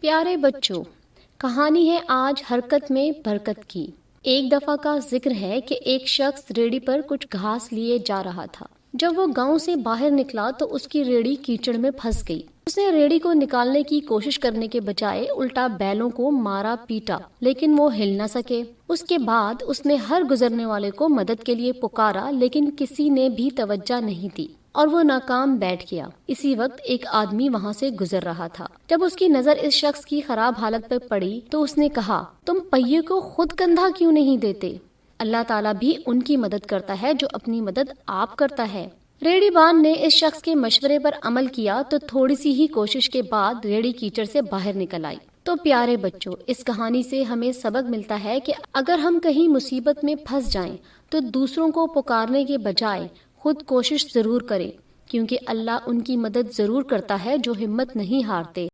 प्यारे बच्चों, कहानी है आज हरकत में बरकत की। एक दफा का जिक्र है कि एक शख्स रेडी पर कुछ घास लिए जा रहा था। जब वो गांव से बाहर निकला तो उसकी रेडी कीचड़ में फंस गई। उसने रेडी को निकालने की कोशिश करने के बजाय उल्टा बैलों को मारा पीटा, लेकिन वो हिल न सके। उसके बाद उसने हर गुजरने वाले को मदद के लिए पुकारा, लेकिन किसी ने भी तवज्जो नहीं दी और वो नाकाम बैठ गया। इसी वक्त एक आदमी वहाँ से गुजर रहा था। जब उसकी नजर इस शख्स की खराब हालत पर पड़ी तो उसने कहा, तुम पहिए को खुद कंधा क्यों नहीं देते? अल्लाह ताला भी उनकी मदद करता है जो अपनी मदद आप करता है। रेडीबान ने इस शख्स के मशवरे पर अमल किया तो थोड़ी सी ही कोशिश के बाद रेडी कीचड़ से बाहर निकल आई। तो प्यारे बच्चों, इस कहानी से हमें सबक मिलता है कि अगर हम कहीं मुसीबत में फंस जाएं तो दूसरों को पुकारने के बजाय खुद कोशिश जरूर करें, क्योंकि अल्लाह उनकी मदद जरूर करता है जो हिम्मत नहीं हारते।